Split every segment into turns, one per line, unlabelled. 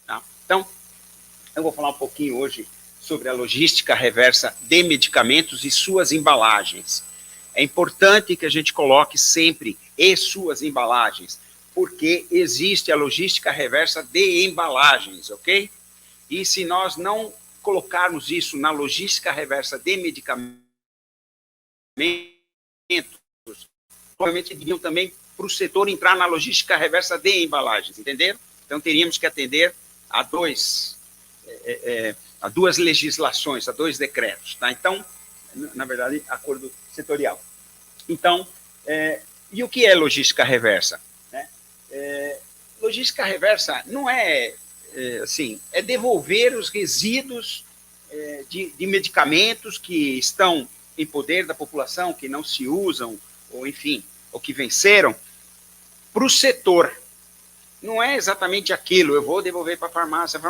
Tá? Então, eu vou falar um pouquinho hoje sobre a logística reversa de medicamentos e suas embalagens. É importante que a gente coloque sempre e suas embalagens, porque existe a logística reversa de embalagens, ok? E se nós não colocarmos isso na logística reversa de medicamentos, provavelmente iriam também para o setor entrar na logística reversa de embalagens, entenderam? Então, teríamos que atender a duas legislações, a dois decretos. Tá? Então, na verdade, acordo setorial. Então, e o que é logística reversa? Logística reversa não assim, é devolver os resíduos de medicamentos que estão em poder da população, que não se usam, ou enfim, ou que venceram, para o setor. Não é exatamente aquilo, eu vou devolver para a farmácia.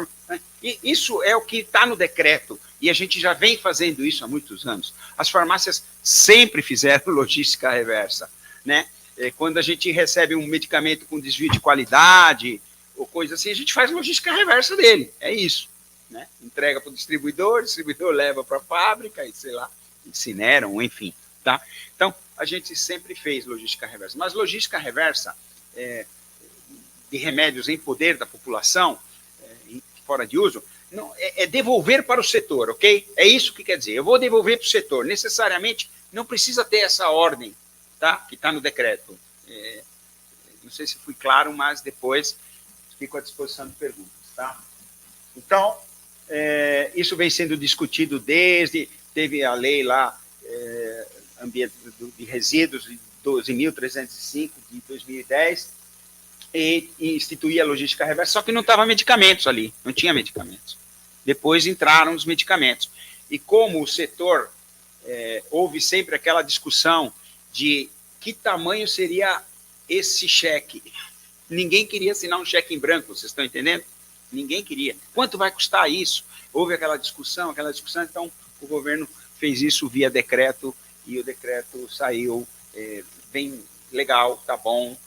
E isso é o que está no decreto, e a gente já vem fazendo isso há muitos anos. As farmácias sempre fizeram logística reversa, né? Quando a gente recebe um medicamento com desvio de qualidade, ou coisa assim, a gente faz logística reversa dele, é isso. Né? Entrega para o distribuidor leva para a fábrica, e sei lá, incineram, enfim. Tá? Então, a gente sempre fez logística reversa. Mas logística reversa de remédios em poder da população, fora de uso, não, é devolver para o setor, ok? É isso que quer dizer. Eu vou devolver para o setor. Necessariamente, não precisa ter essa ordem, tá? Que está no decreto. Não sei se fui claro, mas depois fico à disposição de perguntas, tá? Então, isso vem sendo discutido teve a lei lá, de resíduos de 12.305 de 2010, e instituir a logística reversa, só que não estava medicamentos ali, não tinha medicamentos. Depois entraram os medicamentos. E como o setor, houve sempre aquela discussão de que tamanho seria esse cheque. Ninguém queria assinar um cheque em branco, vocês estão entendendo? Ninguém queria. Quanto vai custar isso? Houve aquela discussão, então o governo fez isso via decreto, e o decreto saiu bem legal, tá bom,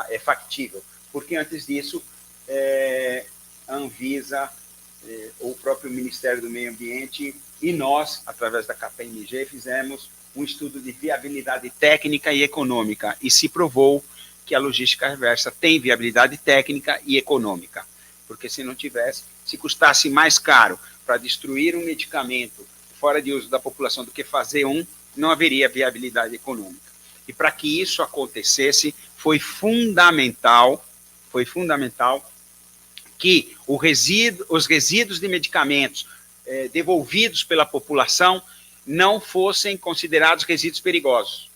é factível. Porque antes disso, a Anvisa, o próprio Ministério do Meio Ambiente e nós, através da KPMG, fizemos um estudo de viabilidade técnica e econômica, e se provou que a logística reversa tem viabilidade técnica e econômica, porque se não tivesse, se custasse mais caro para destruir um medicamento fora de uso da população do que fazer não haveria viabilidade econômica. E para que isso acontecesse, foi fundamental que os resíduos de medicamentos devolvidos pela população não fossem considerados resíduos perigosos.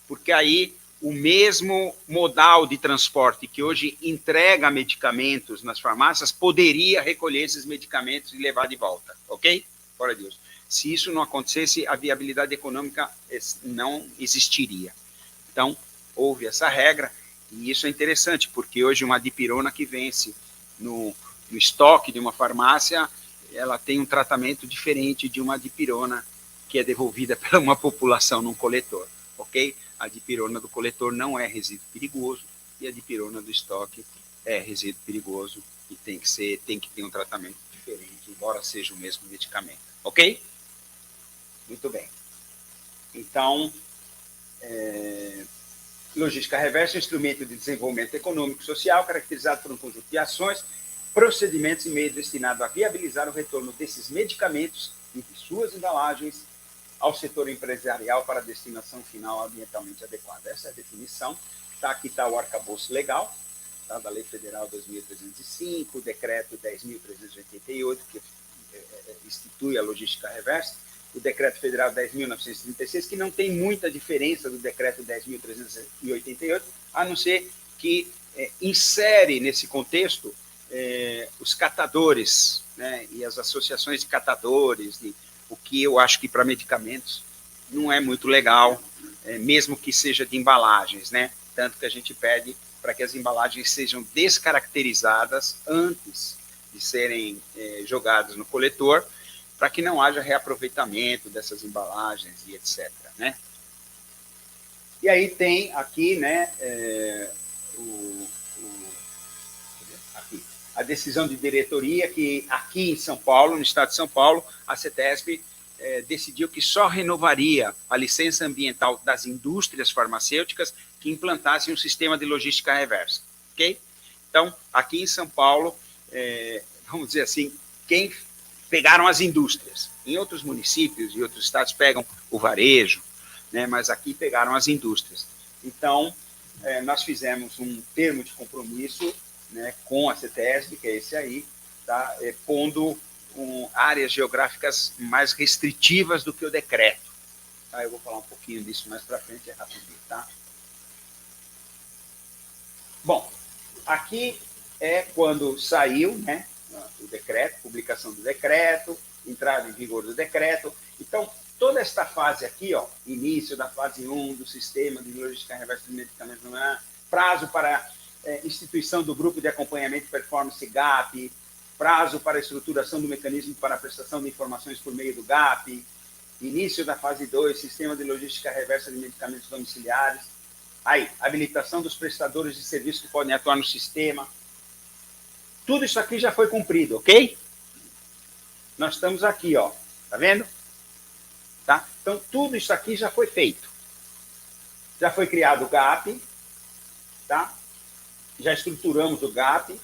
Porque aí o mesmo modal de transporte que hoje entrega medicamentos nas farmácias poderia recolher esses medicamentos e levar de volta, ok? Fora de uso. Se isso não acontecesse, a viabilidade econômica não existiria. Então, houve essa regra, e isso é interessante, porque hoje uma dipirona que vence no estoque de uma farmácia, ela tem um tratamento diferente de uma dipirona que é devolvida pela uma população num coletor, ok? A dipirona do coletor não é resíduo perigoso, e a dipirona do estoque é resíduo perigoso, e tem que ter um tratamento diferente, embora seja o mesmo medicamento, ok? Muito bem. Então, logística reversa é um instrumento de desenvolvimento econômico e social caracterizado por um conjunto de ações, procedimentos e meios destinados a viabilizar o retorno desses medicamentos e de suas embalagens ao setor empresarial para a destinação final ambientalmente adequada. Essa é a definição. Aqui está o arcabouço legal, tá, da Lei Federal 2.305, o Decreto 10.388, que institui a logística reversa, o Decreto Federal 10.936, que não tem muita diferença do Decreto 10.388, a não ser que insere nesse contexto os catadores, né, e as associações de catadores, o que eu acho que para medicamentos não é muito legal, mesmo que seja de embalagens, né? Tanto que a gente pede para que as embalagens sejam descaracterizadas antes de serem jogadas no coletor, para que não haja reaproveitamento dessas embalagens e etc. Né? E aí tem aqui, né, a decisão de diretoria que aqui em São Paulo, no estado de São Paulo, a CETESB decidiu que só renovaria a licença ambiental das indústrias farmacêuticas que implantassem um sistema de logística reversa, ok? Então, aqui em São Paulo, vamos dizer assim, quem pegaram as indústrias. Em outros municípios e outros estados pegam o varejo, né, mas aqui pegaram as indústrias. Então, nós fizemos um termo de compromisso, né, com a CETESB, que é esse aí, tá, pondo áreas geográficas mais restritivas do que o decreto. Tá, eu vou falar um pouquinho disso mais para frente, rapidinho. Tá? Bom, aqui é quando saiu, né, o decreto, publicação do decreto, entrada em vigor do decreto. Então, toda esta fase aqui, ó, início da fase 1 do sistema de logística reversa de medicamentos, prazo para instituição do grupo de acompanhamento de performance GAP, prazo para a estruturação do mecanismo para a prestação de informações por meio do GAP, início da fase 2, sistema de logística reversa de medicamentos domiciliares, aí, habilitação dos prestadores de serviço que podem atuar no sistema. Tudo isso aqui já foi cumprido, ok? Nós estamos aqui, ó, tá vendo? Tá? Então, tudo isso aqui já foi feito. Já foi criado o GAP, tá? Já estruturamos o GAP,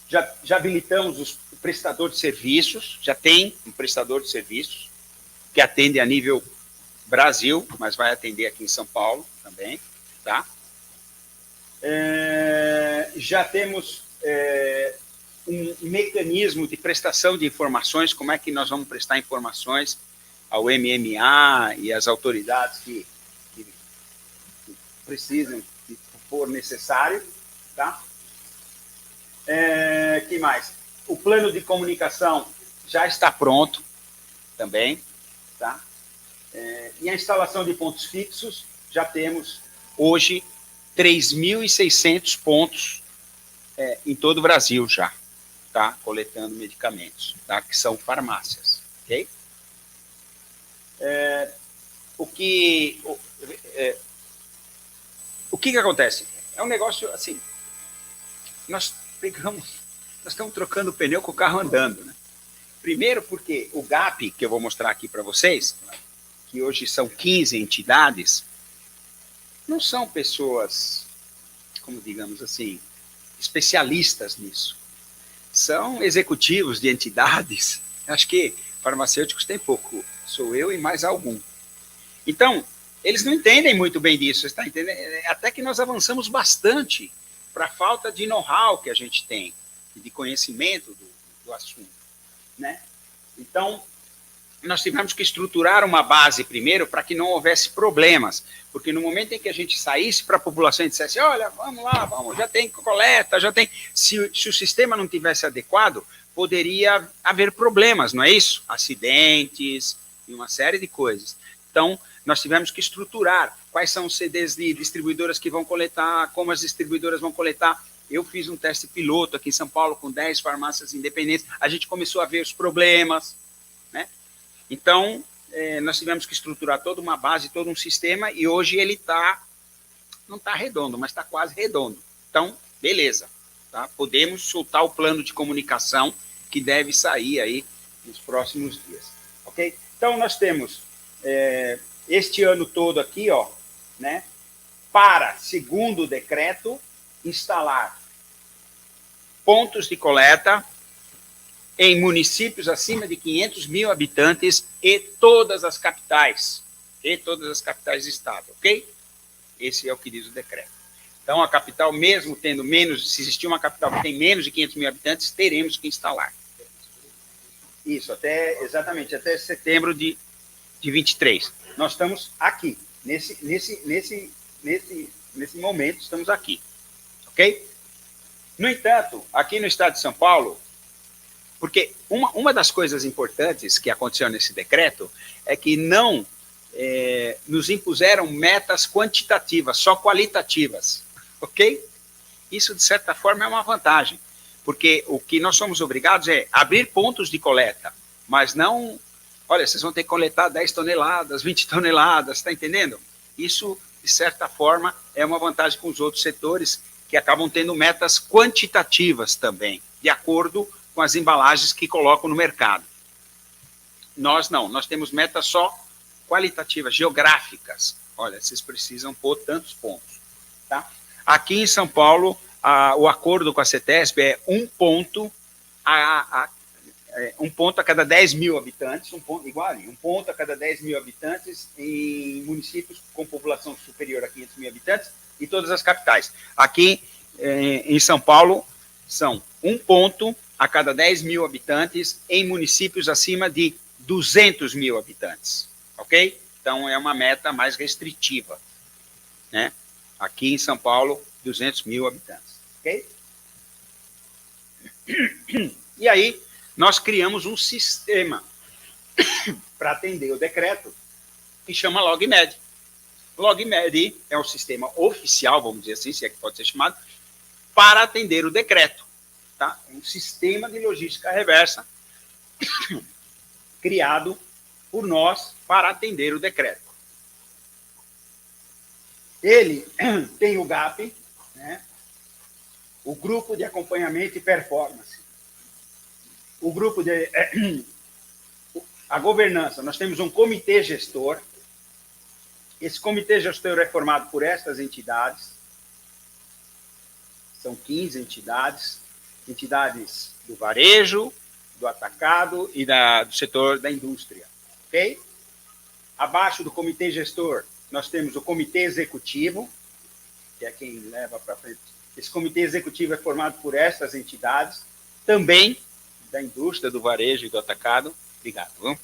já habilitamos o prestador de serviços, já tem um prestador de serviços que atende a nível Brasil, mas vai atender aqui em São Paulo também, tá? Já temos um mecanismo de prestação de informações, como é que nós vamos prestar informações ao MMA e às autoridades que precisam, que for necessário, tá? Que mais? O plano de comunicação já está pronto também, tá? E a instalação de pontos fixos, já temos hoje 3.600 pontos em todo o Brasil já, tá? Coletando medicamentos, tá? Que são farmácias, ok? O que acontece? É um negócio assim, nós estamos trocando o pneu com o carro andando, né? Primeiro porque o GAP, que eu vou mostrar aqui para vocês, que hoje são 15 entidades, não são pessoas, como digamos assim, especialistas nisso. São executivos de entidades, acho que farmacêuticos tem pouco, sou eu e mais algum. Então, eles não entendem muito bem disso, está entendendo? Até que nós avançamos bastante para a falta de know-how que a gente tem, de conhecimento do assunto, né? Então, nós tivemos que estruturar uma base primeiro para que não houvesse problemas, porque no momento em que a gente saísse para a população e dissesse, olha, vamos lá, vamos, já tem coleta, já tem... Se o sistema não tivesse adequado, poderia haver problemas, não é isso? Acidentes e uma série de coisas. Então, nós tivemos que estruturar quais são os CDs de distribuidoras que vão coletar, como as distribuidoras vão coletar. Eu fiz um teste piloto aqui em São Paulo com 10 farmácias independentes, a gente começou a ver os problemas, né? Então, nós tivemos que estruturar toda uma base, todo um sistema, e hoje ele não está redondo, mas está quase redondo. Então, beleza, tá? Podemos soltar o plano de comunicação que deve sair aí nos próximos dias, ok? Então, nós temos este ano todo aqui, ó, né, para, segundo o decreto, instalar pontos de coleta em municípios acima de 500 mil habitantes e todas as capitais do estado, ok? Esse é o que diz o decreto. Então, a capital, mesmo tendo menos, se existir uma capital que tem menos de 500 mil habitantes, teremos que instalar. Isso, exatamente, até setembro de 23. Nós estamos aqui, nesse momento, estamos aqui, ok? No entanto, aqui no estado de São Paulo, porque uma das coisas importantes que aconteceu nesse decreto é que não nos impuseram metas quantitativas, só qualitativas, ok? Isso, de certa forma, é uma vantagem, porque o que nós somos obrigados é abrir pontos de coleta, mas não, olha, vocês vão ter que coletar 10 toneladas, 20 toneladas, está entendendo? Isso, de certa forma, é uma vantagem com os outros setores que acabam tendo metas quantitativas também, de acordo com as embalagens que colocam no mercado. Nós não, nós temos metas só qualitativas, geográficas. Olha, vocês precisam pôr tantos pontos. Tá? Aqui em São Paulo, o acordo com a CETESB é 1 ponto um ponto a cada 10 mil habitantes, um ponto a cada 10 mil habitantes em municípios com população superior a 500 mil habitantes e todas as capitais. Aqui em São Paulo, são 1 ponto a cada 10 mil habitantes em municípios acima de 200 mil habitantes, ok? Então, é uma meta mais restritiva, né? Aqui em São Paulo, 200 mil habitantes, ok? E aí, nós criamos um sistema para atender o decreto que chama LogMed. LogMed é um sistema oficial, vamos dizer assim, se é que pode ser chamado, para atender o decreto. Tá? Um sistema de logística reversa criado por nós para atender o decreto. Ele tem o GAP, né? O Grupo de Acompanhamento e Performance. O grupo de... a governança, nós temos um comitê gestor. Esse comitê gestor é formado por estas entidades. São 15 entidades. Entidades do varejo, do atacado e do setor da indústria. Ok? Abaixo do comitê gestor, nós temos o comitê executivo, que é quem leva para frente. Esse comitê executivo é formado por estas entidades, também da indústria, do varejo e do atacado. Obrigado. Viu?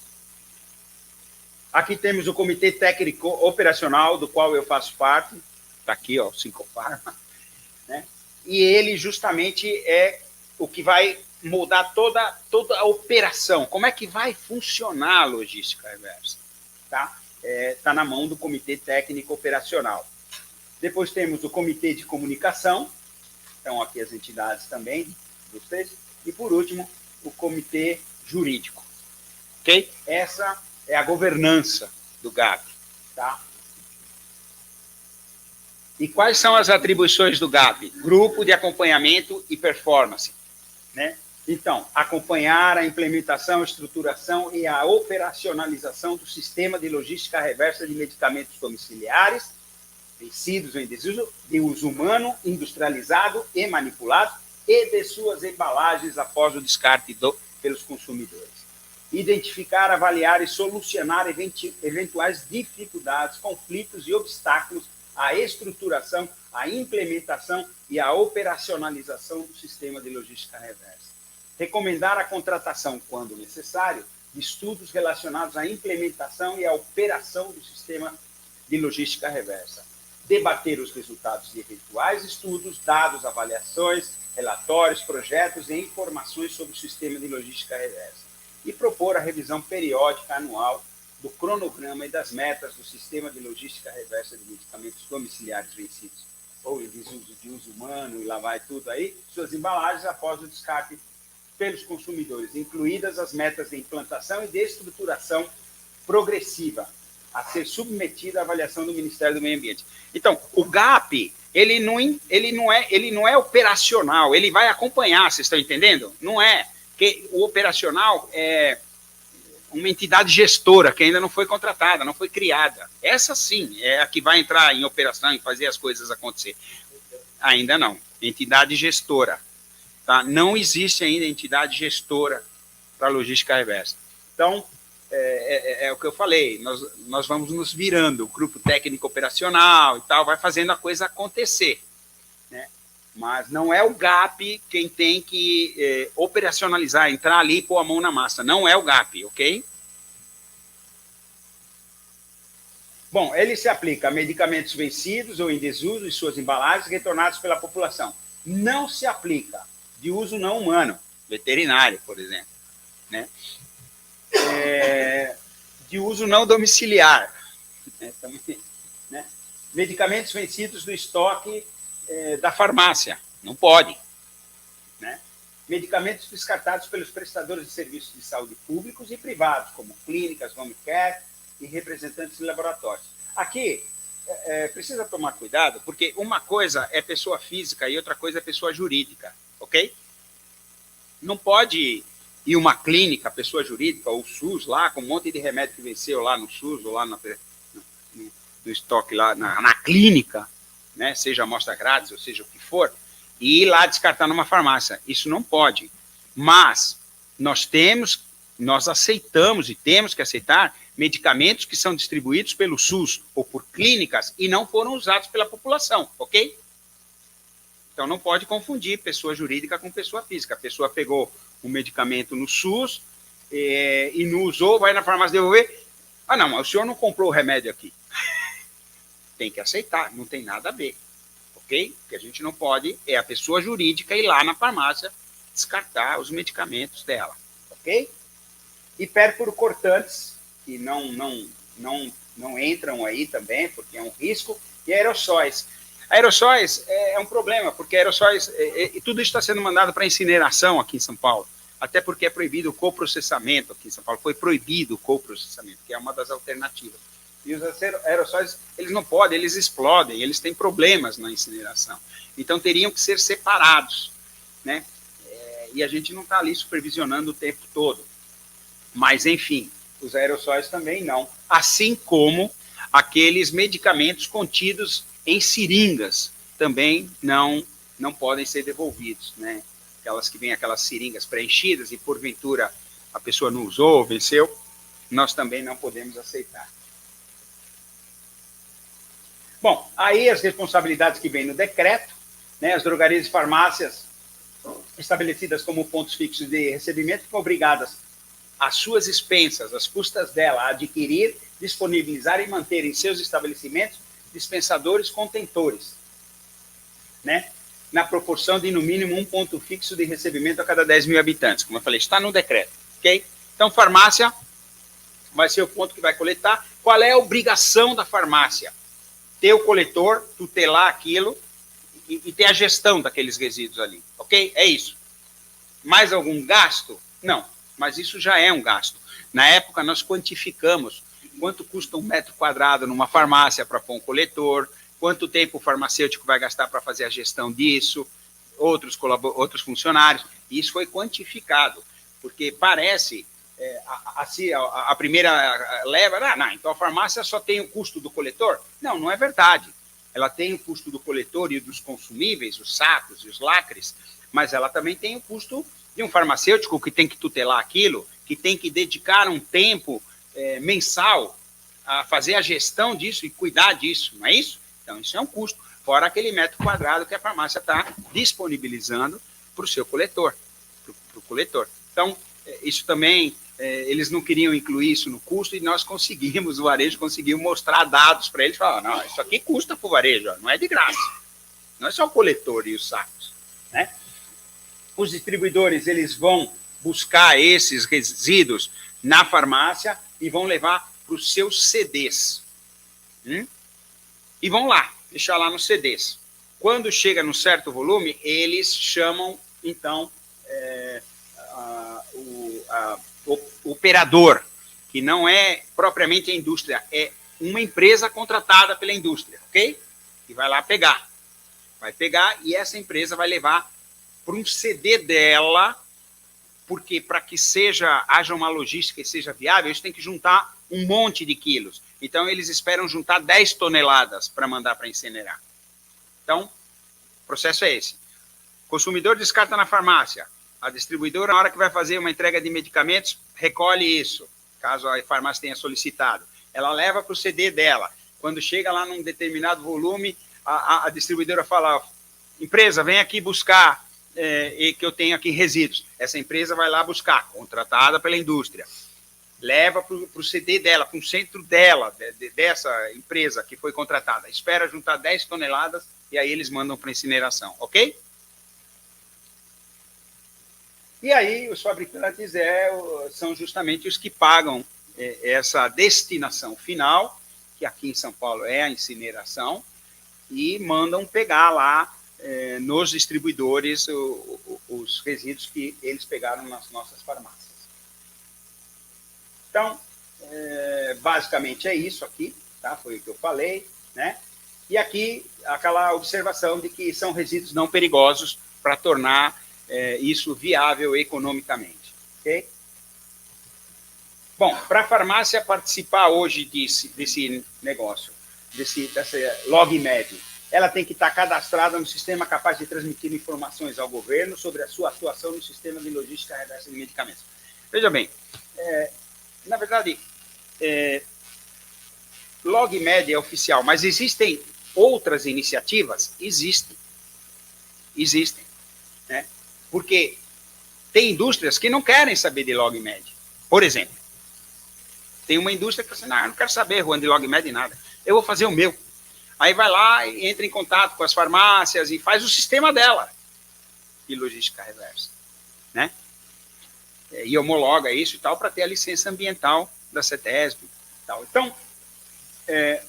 Aqui temos o comitê técnico operacional, do qual eu faço parte. Está aqui, ó, o Sincofarma. Né? E ele justamente é o que vai moldar toda a operação. Como é que vai funcionar a logística reversa? Tá? Tá na mão do comitê técnico operacional. Depois temos o comitê de comunicação. Então, aqui as entidades também, vocês. E, por último, o comitê jurídico. Ok? Essa é a governança do GAP. Tá? E quais são as atribuições do GAP? Grupo de Acompanhamento e Performance. Né? Então, acompanhar a implementação, estruturação e a operacionalização do sistema de logística reversa de medicamentos domiciliares, vencidos em desuso, de uso humano, industrializado e manipulado, e de suas embalagens após o descarte pelos consumidores. Identificar, avaliar e solucionar eventuais dificuldades, conflitos e obstáculos à estruturação, à implementação e à operacionalização do sistema de logística reversa. Recomendar a contratação, quando necessário, de estudos relacionados à implementação e à operação do sistema de logística reversa. Debater os resultados de eventuais estudos, dados, avaliações, relatórios, projetos e informações sobre o sistema de logística reversa. E propor a revisão periódica anual do cronograma e das metas do sistema de logística reversa de medicamentos domiciliares vencidos, ou em desuso de uso humano, e lá vai tudo aí, suas embalagens após o descarte pelos consumidores, incluídas as metas de implantação e de estruturação progressiva, a ser submetida à avaliação do Ministério do Meio Ambiente. Então, o GAP, ele não é operacional, ele vai acompanhar, vocês estão entendendo? Não é, que o operacional é uma entidade gestora que ainda não foi contratada, não foi criada. Essa sim é a que vai entrar em operação e fazer as coisas acontecer. Ainda não. Entidade gestora. Tá? Não existe ainda entidade gestora para logística reversa. Então, é o que eu falei, nós vamos nos virando, o grupo técnico operacional e tal, vai fazendo a coisa acontecer. Né? Mas não é o GAP quem tem que operacionalizar, entrar ali e pôr a mão na massa. Não é o GAP, ok? Bom, ele se aplica a medicamentos vencidos ou em desuso e suas embalagens retornados pela população. Não se aplica de uso não humano, veterinário, por exemplo. Né? De uso não domiciliar. Né? Medicamentos vencidos do estoque da farmácia. Não pode. Né? Medicamentos descartados pelos prestadores de serviços de saúde públicos e privados, como clínicas, home care e representantes de laboratórios. Aqui, precisa tomar cuidado, porque uma coisa é pessoa física e outra coisa é pessoa jurídica, ok? Não pode ir uma clínica, pessoa jurídica, ou SUS, lá, com um monte de remédio que venceu lá no SUS, ou lá no estoque, lá na clínica, né, seja amostra grátis, ou seja o que for, e ir lá descartar numa farmácia. Isso não pode. Mas nós aceitamos e temos que aceitar medicamentos que são distribuídos pelo SUS ou por clínicas e não foram usados pela população, ok? Então não pode confundir pessoa jurídica com pessoa física. A pessoa pegou um medicamento no SUS e não usou, vai na farmácia devolver. Ah, não, mas o senhor não comprou o remédio aqui. Tem que aceitar, não tem nada a ver, ok? O que a gente não pode é a pessoa jurídica ir lá na farmácia descartar os medicamentos dela, ok? Hiperpurcortantes, que não entram aí também, porque é um risco, e aerossóis. Aerossóis é um problema, porque aerossóis, tudo isso está sendo mandado para incineração aqui em São Paulo, até porque é proibido o coprocessamento aqui em São Paulo, foi proibido o coprocessamento, que é uma das alternativas. E os aerossóis, eles não podem, eles explodem, eles têm problemas na incineração. Então, teriam que ser separados, né? E a gente não está ali supervisionando o tempo todo. Mas, enfim, os aerossóis também não. Assim como aqueles medicamentos contidos em seringas também não podem ser devolvidos, né? Aquelas que vêm, aquelas seringas preenchidas e, porventura, a pessoa não usou, venceu, nós também não podemos aceitar. Bom, aí as responsabilidades que vêm no decreto, né, as drogarias e farmácias estabelecidas como pontos fixos de recebimento ficam obrigadas, às suas expensas, às custas dela, a adquirir, disponibilizar e manter em seus estabelecimentos dispensadores contentores, né, na proporção de no mínimo um ponto fixo de recebimento a cada 10 mil habitantes. Como eu falei, está no decreto, ok? Então, farmácia vai ser o ponto que vai coletar. Qual é a obrigação da farmácia? Ter o coletor, tutelar aquilo e ter a gestão daqueles resíduos ali, ok? É isso. Mais algum gasto? Não, mas isso já é um gasto. Na época, nós quantificamos quanto custa um metro quadrado numa farmácia para pôr um coletor, quanto tempo o farmacêutico vai gastar para fazer a gestão disso, outros funcionários, e isso foi quantificado, porque parece... a primeira leva, então a farmácia só tem o custo do coletor? Não, não é verdade. Ela tem o custo do coletor e dos consumíveis, os sacos e os lacres, mas ela também tem o custo de um farmacêutico que tem que tutelar aquilo, que tem que dedicar um tempo mensal a fazer a gestão disso e cuidar disso, não é isso? Então, isso é um custo, fora aquele metro quadrado que a farmácia está disponibilizando para o seu coletor, para o coletor. Então, isso também... eles não queriam incluir isso no custo e nós conseguimos, o varejo conseguiu mostrar dados para eles, falar, não, isso aqui custa para o varejo, não é de graça, não é só o coletor e os sacos, né? Os distribuidores, eles vão buscar esses resíduos na farmácia e vão levar para os seus CDs, e vão lá, deixar lá nos CDs. Quando chega num certo volume, eles chamam, então, o operador, que não é propriamente a indústria, é uma empresa contratada pela indústria, ok? E vai lá pegar. Vai pegar e essa empresa vai levar para um CD dela, porque para que haja uma logística e seja viável, eles têm que juntar um monte de quilos. Então, eles esperam juntar 10 toneladas para mandar para incinerar. Então, o processo é esse. O consumidor descarta na farmácia. A distribuidora, na hora que vai fazer uma entrega de medicamentos, recolhe isso, caso a farmácia tenha solicitado. Ela leva para o CD dela. Quando chega lá num determinado volume, a distribuidora fala, empresa, vem aqui buscar, que eu tenho aqui resíduos. Essa empresa vai lá buscar, contratada pela indústria. Leva para o CD dela, para o centro dela, dessa empresa que foi contratada. Espera juntar 10 toneladas e aí eles mandam para incineração, ok? E aí os fabricantes são justamente os que pagam essa destinação final, que aqui em São Paulo é a incineração, e mandam pegar lá nos distribuidores os resíduos que eles pegaram nas nossas farmácias. Então, basicamente é isso aqui, tá? Foi o que eu falei, né? E aqui aquela observação de que são resíduos não perigosos para tornar isso viável economicamente. Ok? Bom, para a farmácia participar hoje desse negócio, dessa LogMed, ela tem que estar cadastrada no sistema capaz de transmitir informações ao governo sobre a sua atuação no sistema de logística reversa de medicamentos. Veja bem, na verdade, LogMed é oficial, mas existem outras iniciativas? Existem. Existem. Né? Porque tem indústrias que não querem saber de LogMed. Por exemplo, tem uma indústria que fala assim, não, eu não quero saber, Juan, de LogMed nada. Eu vou fazer o meu. Aí vai lá e entra em contato com as farmácias e faz o sistema dela de logística reversa. Né? E homologa isso e tal para ter a licença ambiental da CETESB. E tal. Então,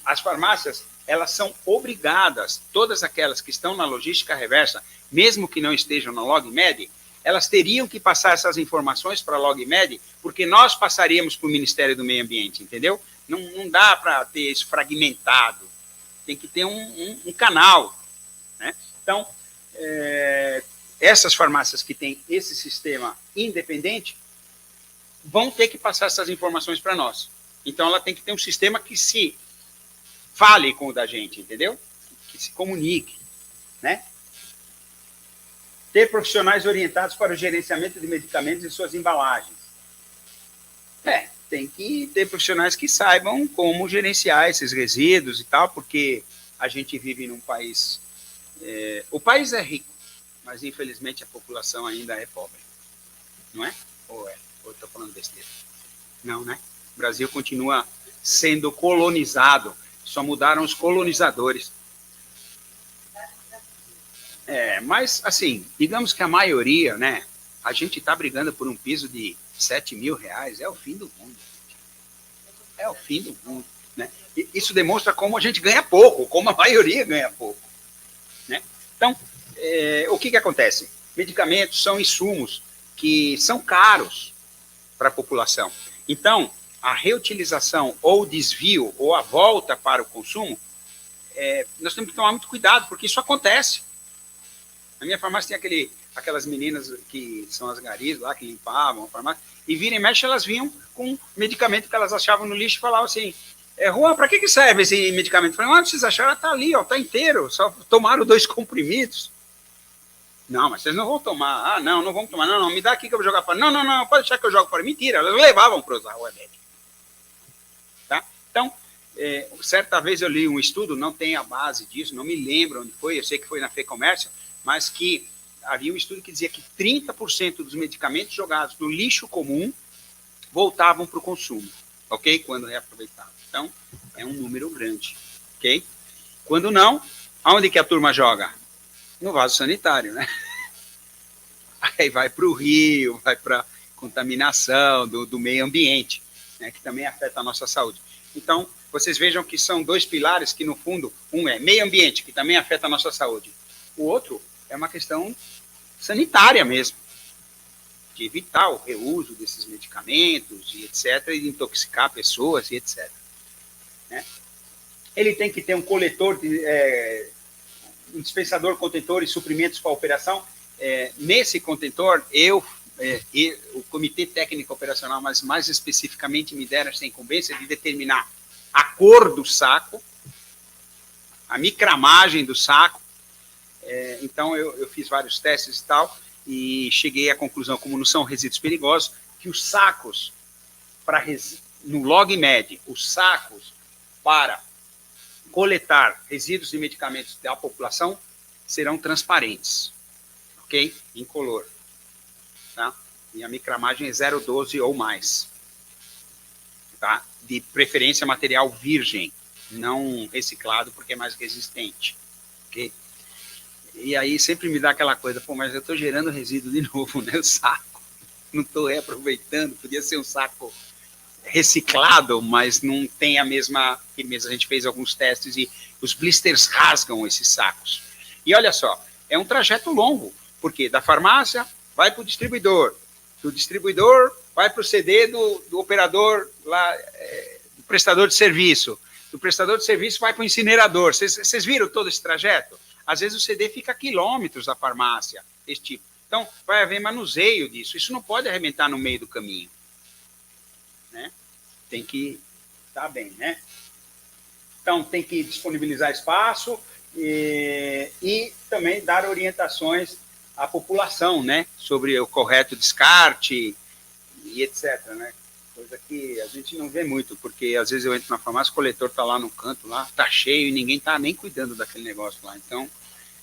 as farmácias, elas são obrigadas, todas aquelas que estão na logística reversa, mesmo que não estejam na LogMed, elas teriam que passar essas informações para a LogMed, porque nós passaríamos para o Ministério do Meio Ambiente, entendeu? Não dá para ter isso fragmentado. Tem que ter um canal. Né? Então, essas farmácias que têm esse sistema independente vão ter que passar essas informações para nós. Então, ela tem que ter um sistema que se fale com o da gente, entendeu? Que se comunique. Né? Ter profissionais orientados para o gerenciamento de medicamentos e suas embalagens. Tem que ter profissionais que saibam como gerenciar esses resíduos e tal, porque a gente vive num país... o país é rico, mas infelizmente a população ainda é pobre. Não é? Ou estou falando besteira? Não, né? O Brasil continua sendo colonizado, só mudaram os colonizadores. Mas, assim, digamos que a maioria, né? A gente está brigando por um piso de R$7.000, é o fim do mundo. É o fim do mundo. Né? E isso demonstra como a gente ganha pouco, como a maioria ganha pouco. Né? Então, o que acontece? Medicamentos são insumos que são caros para a população. Então, a reutilização ou o desvio ou a volta para o consumo, nós temos que tomar muito cuidado, porque isso acontece. Na minha farmácia tem aquelas meninas que são as garis lá, que limpavam a farmácia, e vira e mexe, elas vinham com medicamento que elas achavam no lixo e falavam assim, Juan, para que serve esse medicamento? Eu falei, não, vocês acharam? Está ali, ó, está inteiro, só tomaram 2 comprimidos. Não, mas vocês não vão tomar. Ah, não vamos tomar. Não, me dá aqui que eu vou jogar fora. Não, pode deixar que eu jogo fora. Mentira, elas levavam para usar o remédio. Tá? Então, certa vez eu li um estudo, não tem a base disso, não me lembro onde foi, eu sei que foi na FEComércio, mas que havia um estudo que dizia que 30% dos medicamentos jogados no lixo comum voltavam para o consumo, ok? Quando reaproveitados. Então, é um número grande, ok? Quando não, aonde que a turma joga? No vaso sanitário, né? Aí vai para o rio, vai para a contaminação do meio ambiente, né, que também afeta a nossa saúde. Então, vocês vejam que são 2 pilares que, no fundo, um é meio ambiente, que também afeta a nossa saúde. O outro é uma questão sanitária mesmo, de evitar o reuso desses medicamentos e etc., e de intoxicar pessoas e etc. Né? Ele tem que ter um coletor, um dispensador, contentor e suprimentos para a operação. Nesse contentor, o Comitê Técnico Operacional, mas mais especificamente me deram essa incumbência de determinar a cor do saco, a micramagem do saco. Então, eu fiz vários testes e tal, e cheguei à conclusão, como não são resíduos perigosos, que os sacos, no LogMed, os sacos para coletar resíduos de medicamentos da população serão transparentes, ok? Incolor. Tá? E a micramagem é 0,12 ou mais. Tá? De preferência material virgem, não reciclado, porque é mais resistente. Ok? E aí sempre me dá aquela coisa, pô, mas eu estou gerando resíduo de novo, né? O saco. Não estou reaproveitando, podia ser um saco reciclado, mas não tem a mesma firmeza. A gente fez alguns testes e os blisters rasgam esses sacos. E olha só, é um trajeto longo, porque da farmácia vai para o distribuidor, do distribuidor vai para o CD do operador, lá, do prestador de serviço, do prestador de serviço vai para o incinerador. Vocês viram todo esse trajeto? Às vezes o CD fica a quilômetros da farmácia, esse tipo. Então, vai haver manuseio disso. Isso não pode arrebentar no meio do caminho, né? Tem que estar bem, né? Então, tem que disponibilizar espaço e também dar orientações à população, né? Sobre o correto descarte e etc, né? Coisa que a gente não vê muito, porque às vezes eu entro na farmácia, o coletor está lá no canto, lá está cheio e ninguém está nem cuidando daquele negócio lá. Então,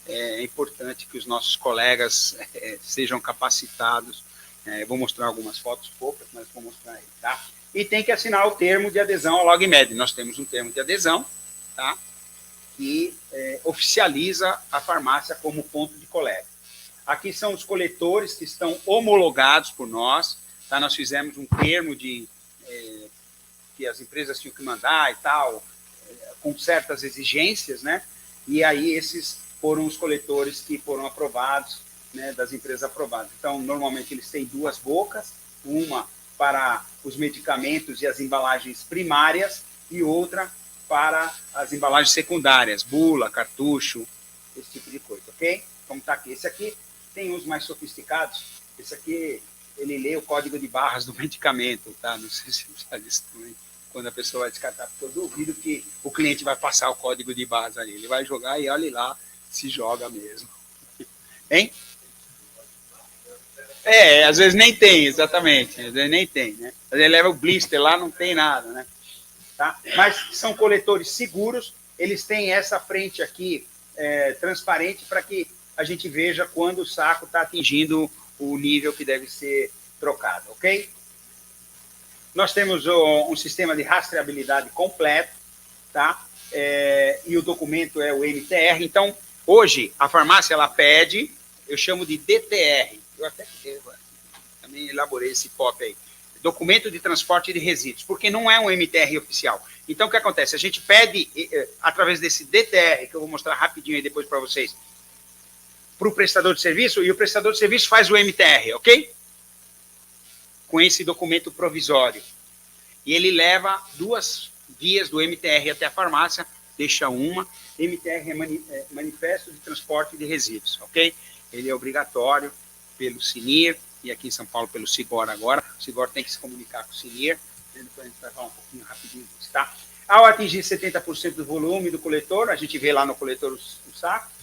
é importante que os nossos colegas sejam capacitados. Eu vou mostrar algumas fotos, poucas, mas vou mostrar aí, tá? E tem que assinar o termo de adesão ao LogMed. Nós temos um termo de adesão, tá? Que oficializa a farmácia como ponto de coleta. Aqui são os coletores que estão homologados por nós, tá? Nós fizemos um termo de que as empresas tinham que mandar e tal, com certas exigências, né? E aí esses foram os coletores que foram aprovados, né, das empresas aprovadas. Então, normalmente eles têm duas bocas, uma para os medicamentos e as embalagens primárias e outra para as embalagens secundárias, bula, cartucho, esse tipo de coisa, ok? Como está aqui. Esse aqui tem uns mais sofisticados. Esse aqui, ele lê o código de barras do medicamento, tá? Não sei se você sabe disso também, quando a pessoa vai descartar, porque eu duvido que o cliente vai passar o código de barras ali. Ele vai jogar e olha lá, se joga mesmo. Hein? Às vezes nem tem, exatamente. Às vezes nem tem, né? Às vezes leva o blister lá, não tem nada, né? Tá? Mas são coletores seguros, eles têm essa frente aqui transparente para que a gente veja quando o saco está atingindo o nível que deve ser trocado, ok? Nós temos um sistema de rastreabilidade completo, tá? E o documento é o MTR. Então, hoje, a farmácia ela pede, eu chamo de DTR, eu até também elaborei esse POP aí, documento de transporte de resíduos, porque não é um MTR oficial. Então, o que acontece? A gente pede, através desse DTR, que eu vou mostrar rapidinho aí depois para vocês, para o prestador de serviço, e o prestador de serviço faz o MTR, ok? Com esse documento provisório. E ele leva 2 vias do MTR até a farmácia, deixa uma. MTR é Manifesto de Transporte de Resíduos, ok? Ele é obrigatório pelo CINIR, e aqui em São Paulo pelo SIGOR agora. O SIGOR tem que se comunicar com o CINIR, depois a gente vai falar um pouquinho rapidinho disso, tá? Ao atingir 70% do volume do coletor, a gente vê lá no coletor o saco,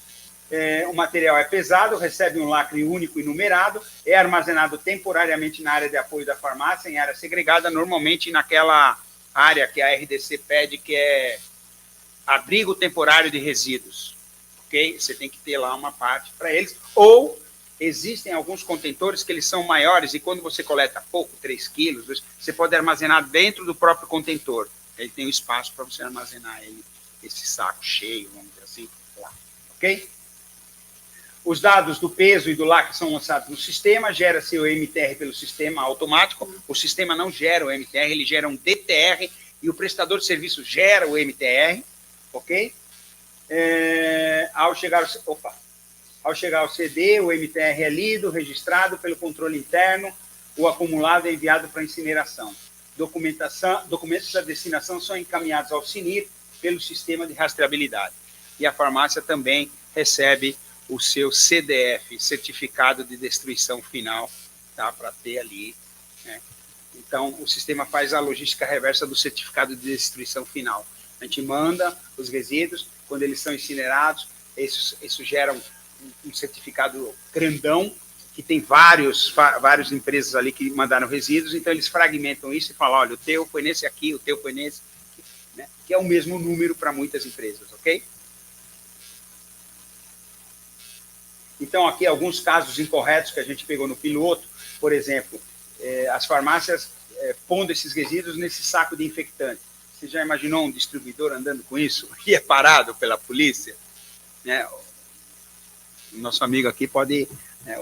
o material é pesado, recebe um lacre único e numerado, é armazenado temporariamente na área de apoio da farmácia, em área segregada, normalmente naquela área que a RDC pede, que é abrigo temporário de resíduos, ok? Você tem que ter lá uma parte para eles, ou existem alguns contentores que eles são maiores, e quando você coleta pouco, 3 quilos, você pode armazenar dentro do próprio contentor, ele tem um espaço para você armazenar ele, esse saco cheio, vamos dizer assim, lá, ok? Os dados do peso e do lacre são lançados no sistema, gera-se o MTR pelo sistema automático, o sistema não gera o MTR, ele gera um DTR, e o prestador de serviço gera o MTR, ok? Ao chegar ao CD, o MTR é lido, registrado pelo controle interno, o acumulado é enviado para incineração. Documentos da destinação são encaminhados ao CINIR pelo sistema de rastreabilidade. E a farmácia também recebe o seu CDF, Certificado de Destruição Final, tá? Para ter ali, né? Então, o sistema faz a logística reversa do certificado de destruição final. A gente manda os resíduos, quando eles são incinerados, isso gera um certificado grandão, que tem várias empresas ali que mandaram resíduos, então eles fragmentam isso e falam, olha, o teu foi nesse aqui, o teu foi nesse, né? Que é o mesmo número para muitas empresas, ok? Então, aqui alguns casos incorretos que a gente pegou no piloto, por exemplo, as farmácias pondo esses resíduos nesse saco de infectante. Você já imaginou um distribuidor andando com isso? E é parado pela polícia? Né? O nosso amigo aqui pode, né,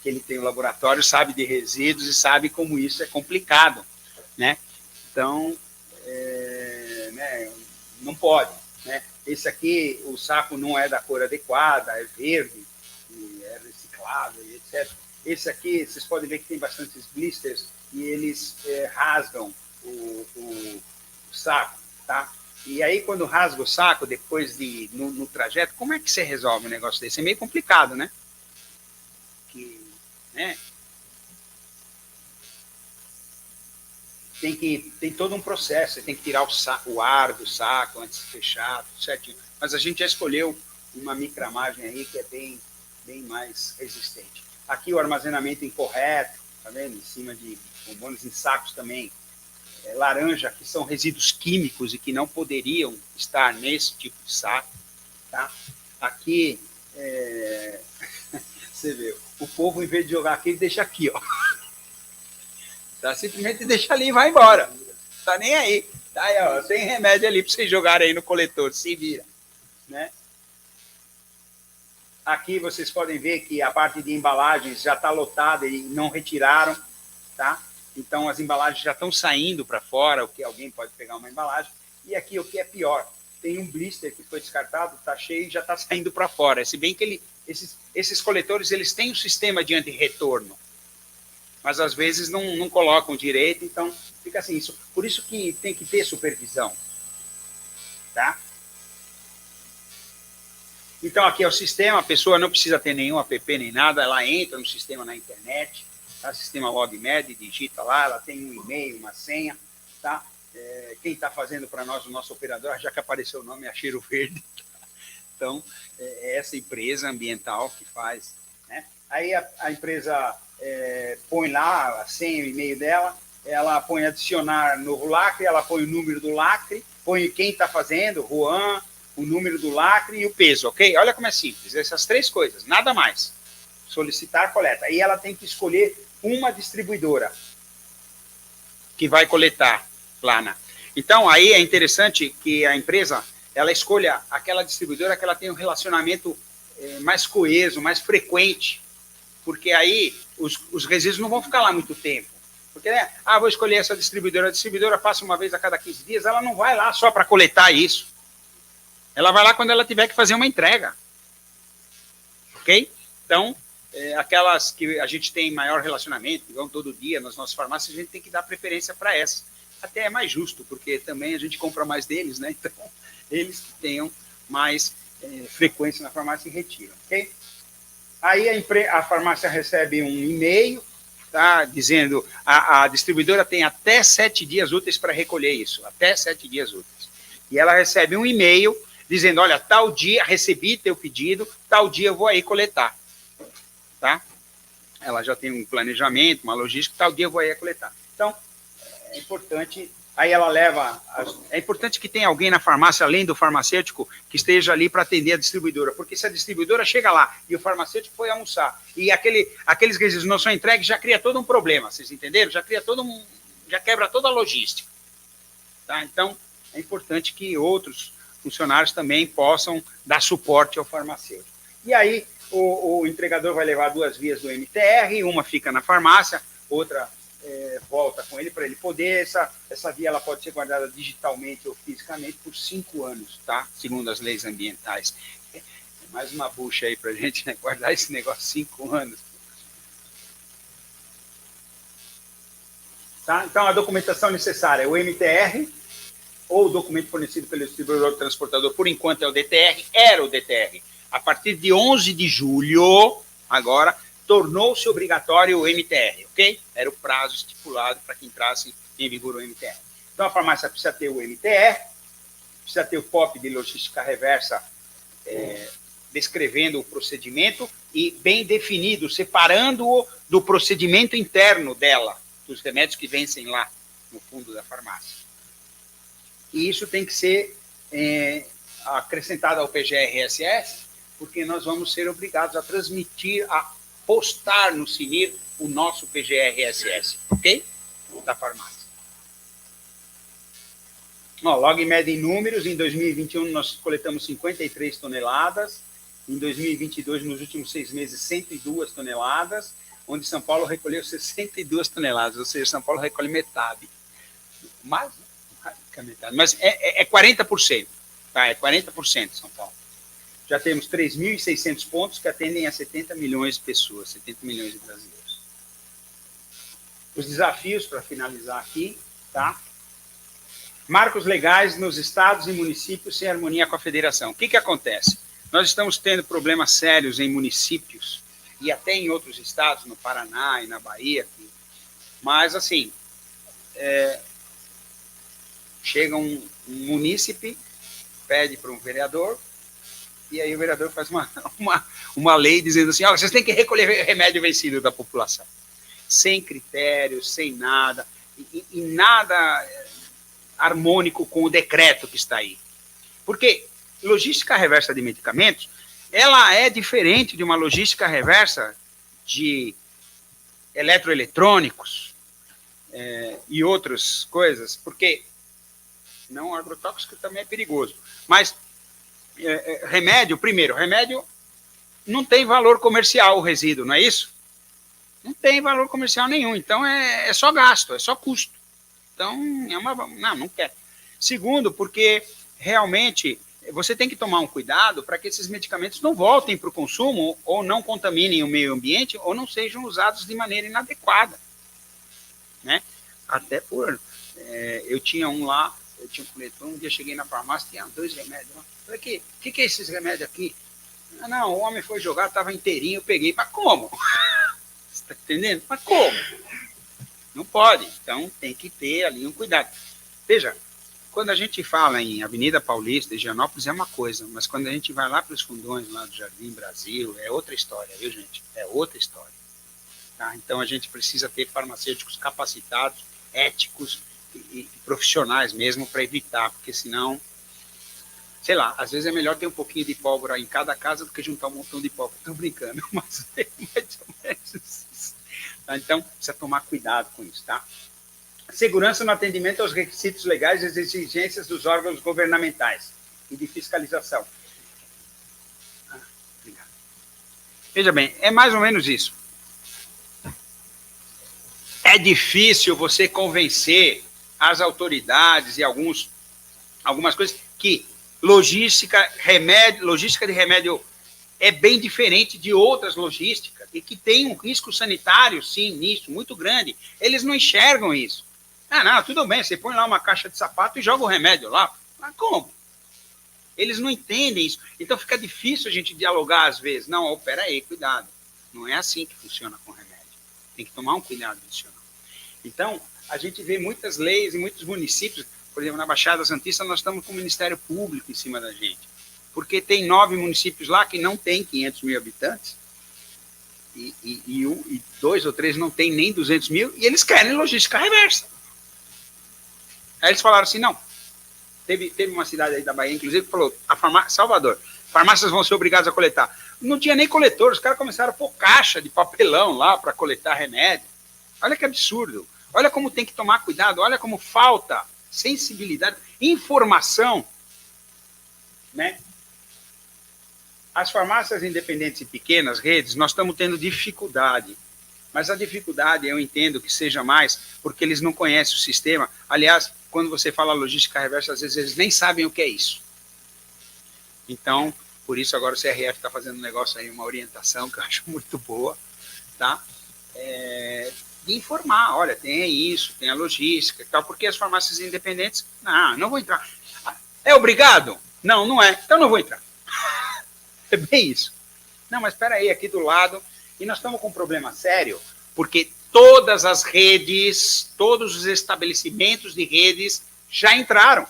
que ele tem um laboratório, sabe de resíduos e sabe como isso é complicado, né? Então, né, não pode, né? Esse aqui, o saco não é da cor adequada, é verde, é reciclável, etc. Esse aqui, vocês podem ver que tem bastantes blisters e eles rasgam o saco, tá? E aí, quando rasga o saco, depois no trajeto, como é que você resolve um negócio desse? É meio complicado, né? né? Tem todo um processo, você tem que tirar o ar do saco antes de fechar, tudo certinho. Mas a gente já escolheu uma micramagem aí que é bem mais resistente. Aqui o armazenamento incorreto, tá vendo? Em cima de bombones em sacos também. Laranja, que são resíduos químicos e que não poderiam estar nesse tipo de saco. Tá? Aqui, você vê, o povo, em vez de jogar aqui, ele deixa aqui, ó. Tá? Simplesmente deixa ali e vai embora. Tá nem aí. Tá aí, ó, tem remédio ali para vocês jogarem aí no coletor, se vira. Né? Aqui vocês podem ver que a parte de embalagens já está lotada e não retiraram, tá? Então as embalagens já estão saindo para fora, o que alguém pode pegar uma embalagem. E aqui o que é pior, tem um blister que foi descartado, está cheio e já está saindo para fora. Se bem que esses coletores eles têm um sistema de antirretorno, mas às vezes não colocam direito, então fica assim. Por isso que tem que ter supervisão, tá? Então, aqui é o sistema, a pessoa não precisa ter nenhum app nem nada, ela entra no sistema na internet, tá? Sistema LogMed, digita lá, ela tem um e-mail, uma senha, tá? Quem está fazendo para nós, o nosso operador, já que apareceu o nome, é a Cheiro Verde. Então, é essa empresa ambiental que faz, né? Aí a empresa põe lá a senha e o e-mail dela, ela põe adicionar novo lacre, ela põe o número do lacre, põe quem está fazendo, Juan, o número do lacre e o peso, ok? Olha como é simples, essas três coisas, nada mais. Solicitar coleta. Aí ela tem que escolher uma distribuidora que vai coletar lá. Então, aí é interessante que a empresa, ela escolha aquela distribuidora que ela tem um relacionamento mais coeso, mais frequente, porque aí os resíduos não vão ficar lá muito tempo. Porque, né, vou escolher essa distribuidora, a distribuidora passa uma vez a cada 15 dias, ela não vai lá só para coletar isso. Ela vai lá quando ela tiver que fazer uma entrega. Ok? Então, aquelas que a gente tem maior relacionamento, que vão todo dia nas nossas farmácias, a gente tem que dar preferência para essas. Até é mais justo, porque também a gente compra mais deles, né? Então, eles que tenham mais frequência na farmácia e retiram. Ok? Aí a farmácia recebe um e-mail, tá? Dizendo a distribuidora tem até 7 dias úteis para recolher isso. Até 7 dias úteis. E ela recebe um e-mail dizendo, olha, tal dia, recebi teu pedido, tal dia eu vou aí coletar. Tá? Ela já tem um planejamento, uma logística, tal dia eu vou aí coletar. Então, é importante, aí ela leva, é importante que tenha alguém na farmácia, além do farmacêutico, que esteja ali para atender a distribuidora, porque se a distribuidora chega lá e o farmacêutico foi almoçar, e aqueles resíduos não são entregues, já cria todo um problema, vocês entenderam? Já quebra toda a logística. Tá? Então, é importante que outros funcionários também possam dar suporte ao farmacêutico. E aí, o entregador vai levar 2 vias do MTR, uma fica na farmácia, outra volta com ele para ele poder. Essa via ela pode ser guardada digitalmente ou fisicamente por 5 anos, tá? Segundo as leis ambientais. É mais uma bucha aí para a gente, né? Guardar esse negócio 5 anos. Tá? Então, a documentação necessária é o MTR, ou o documento fornecido pelo distribuidor transportador, por enquanto é o DTR, era o DTR. A partir de 11 de julho, agora, tornou-se obrigatório o MTR, ok? Era o prazo estipulado para que entrasse em vigor o MTR. Então, a farmácia precisa ter o MTR, precisa ter o POP de logística reversa, descrevendo o procedimento e bem definido, separando-o do procedimento interno dela, dos remédios que vencem lá, no fundo da farmácia. E isso tem que ser acrescentado ao PGR-SS, porque nós vamos ser obrigados a transmitir, a postar no CINIR o nosso PGR-SS, ok? Da farmácia. LogMed em números, em 2021 nós coletamos 53 toneladas, em 2022, nos últimos 6 meses, 102 toneladas, onde São Paulo recolheu 62 toneladas, ou seja, São Paulo recolhe metade. Mais, né? Mas é 40%, tá? É 40% São Paulo. Já temos 3.600 pontos que atendem a 70 milhões de pessoas, 70 milhões de brasileiros. Os desafios, para finalizar aqui, tá? Marcos legais nos estados e municípios sem harmonia com a federação. O que acontece? Nós estamos tendo problemas sérios em municípios e até em outros estados, no Paraná e na Bahia. Aqui. Mas, assim, chega um munícipe, pede para um vereador, e aí o vereador faz uma lei dizendo assim, vocês têm que recolher remédio vencido da população. Sem critérios, sem nada, e nada harmônico com o decreto que está aí. Porque logística reversa de medicamentos, ela é diferente de uma logística reversa de eletroeletrônicos e outras coisas, porque não agrotóxico também é perigoso, mas remédio não tem valor comercial o resíduo, não é isso? Não tem valor comercial nenhum, então é só gasto, é só custo. Então, não quer. Segundo, porque realmente você tem que tomar um cuidado para que esses medicamentos não voltem para o consumo ou não contaminem o meio ambiente ou não sejam usados de maneira inadequada. Né? Até eu tinha um lá, eu tinha um coletor, um dia cheguei na farmácia, tinha 2 remédios lá. Falei, o que é esses remédios aqui? Não, o homem foi jogar, estava inteirinho, eu peguei. Mas como? Você está entendendo? Mas como? Não pode. Então, tem que ter ali um cuidado. Veja, quando a gente fala em Avenida Paulista, Higienópolis é uma coisa, mas quando a gente vai lá para os fundões, lá do Jardim Brasil, é outra história, viu, gente? É outra história. Tá? Então, a gente precisa ter farmacêuticos capacitados, éticos e profissionais mesmo para evitar, porque senão, sei lá, às vezes é melhor ter um pouquinho de pólvora em cada casa do que juntar um montão de pólvora. Estou brincando, mas é mais ou menos isso. Tá? Então, precisa tomar cuidado com isso, tá? Segurança no atendimento aos requisitos legais e às exigências dos órgãos governamentais e de fiscalização. Obrigado. Veja bem, é mais ou menos isso. É difícil você convencer as autoridades e algumas coisas que logística de remédio é bem diferente de outras logísticas e que tem um risco sanitário, sim, nisso, muito grande. Eles não enxergam isso. Não, tudo bem, você põe lá uma caixa de sapato e joga o remédio lá. Mas como? Eles não entendem isso. Então fica difícil a gente dialogar às vezes. Não, peraí, cuidado. Não é assim que funciona com remédio. Tem que tomar um cuidado adicional. Então, a gente vê muitas leis em muitos municípios, por exemplo, na Baixada Santista, nós estamos com o Ministério Público em cima da gente. Porque tem 9 municípios lá que não tem 500 mil habitantes, e 2 ou 3 não tem nem 200 mil, e eles querem logística reversa. Aí eles falaram assim, não, teve uma cidade aí da Bahia, inclusive, que falou, Salvador, farmácias vão ser obrigadas a coletar. Não tinha nem coletor, os caras começaram a pôr caixa de papelão lá para coletar remédio. Olha que absurdo. Olha como tem que tomar cuidado, olha como falta sensibilidade, informação, né? As farmácias independentes e pequenas redes, nós estamos tendo dificuldade. Mas a dificuldade, eu entendo que seja mais porque eles não conhecem o sistema. Aliás, quando você fala logística reversa, às vezes eles nem sabem o que é isso. Então, por isso agora o CRF está fazendo um negócio aí, uma orientação que eu acho muito boa, tá? De informar, olha, tem isso, tem a logística e tal, porque as farmácias independentes, não vou entrar. É obrigado? Não, não é. Então não vou entrar. É bem isso. Não, mas espera aí, aqui do lado, e nós estamos com um problema sério, porque todas as redes, todos os estabelecimentos de redes já entraram.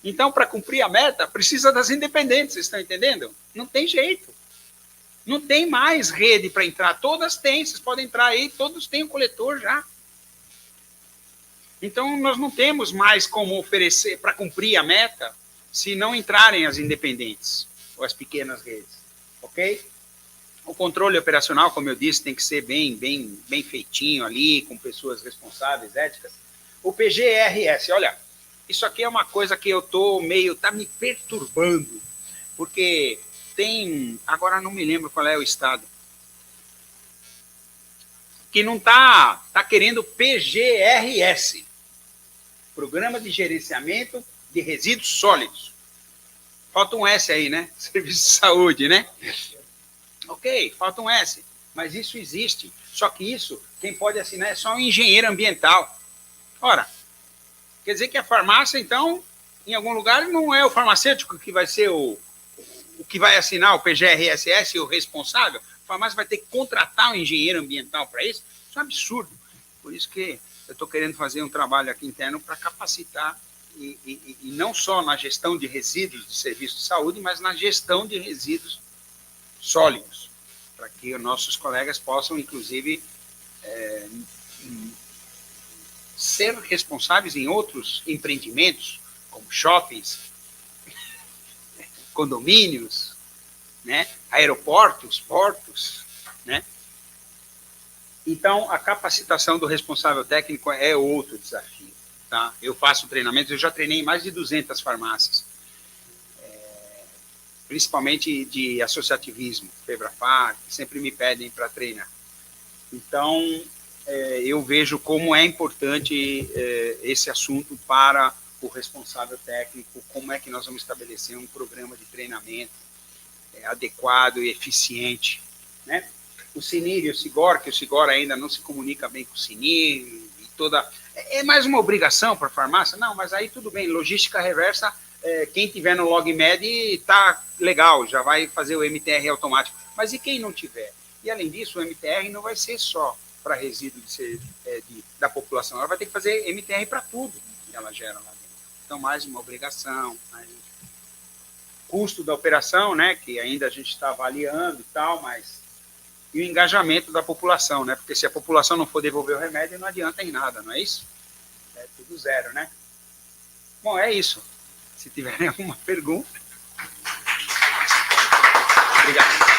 Então, para cumprir a meta, precisa das independentes, vocês estão entendendo? Não tem jeito. Não tem mais rede para entrar. Todas têm, vocês podem entrar aí, todos têm um coletor já. Então, nós não temos mais como oferecer para cumprir a meta se não entrarem as independentes ou as pequenas redes. Ok? O controle operacional, como eu disse, tem que ser bem feitinho ali, com pessoas responsáveis, éticas. O PGRS, olha, isso aqui é uma coisa que eu estou tá me perturbando, porque agora não me lembro qual é o estado, que não tá querendo PGRS, Programa de Gerenciamento de Resíduos Sólidos. Falta um S aí, né? Serviço de Saúde, né? Ok, falta um S, mas isso existe. Só que isso, quem pode assinar é só um engenheiro ambiental. Ora, quer dizer que a farmácia, então, em algum lugar, não é o farmacêutico que vai ser o que vai assinar o PGRSS, o responsável. farmácia vai ter que contratar um engenheiro ambiental para isso. Isso é um absurdo. Por isso que eu estou querendo fazer um trabalho aqui interno para capacitar, e não só na gestão de resíduos de serviço de saúde, mas na gestão de resíduos sólidos, para que os nossos colegas possam, inclusive, ser responsáveis em outros empreendimentos, como shoppings, condomínios, né, aeroportos, portos, né? Então, a capacitação do responsável técnico é outro desafio. Tá? Eu faço treinamentos, eu já treinei mais de 200 farmácias, principalmente de associativismo, FEBRAFAR, que sempre me pedem para treinar. Então, eu vejo como é importante esse assunto para o responsável técnico, como é que nós vamos estabelecer um programa de treinamento adequado e eficiente, né? O CINIR e o SIGOR, que o SIGOR ainda não se comunica bem com o CINIR, e toda... É mais uma obrigação para a farmácia? Não, mas aí tudo bem, logística reversa, quem tiver no LogMed está legal, já vai fazer o MTR automático. Mas e quem não tiver? E além disso, o MTR não vai ser só para resíduo da população, ela vai ter que fazer MTR para tudo que ela gera lá dentro. Então, mais uma obrigação, mais custo da operação, né, que ainda a gente está avaliando e tal, mas... E o engajamento da população, né? Porque se a população não for devolver o remédio, não adianta em nada, não é isso? É tudo zero, né? Bom, é isso. Se tiverem alguma pergunta... Obrigado.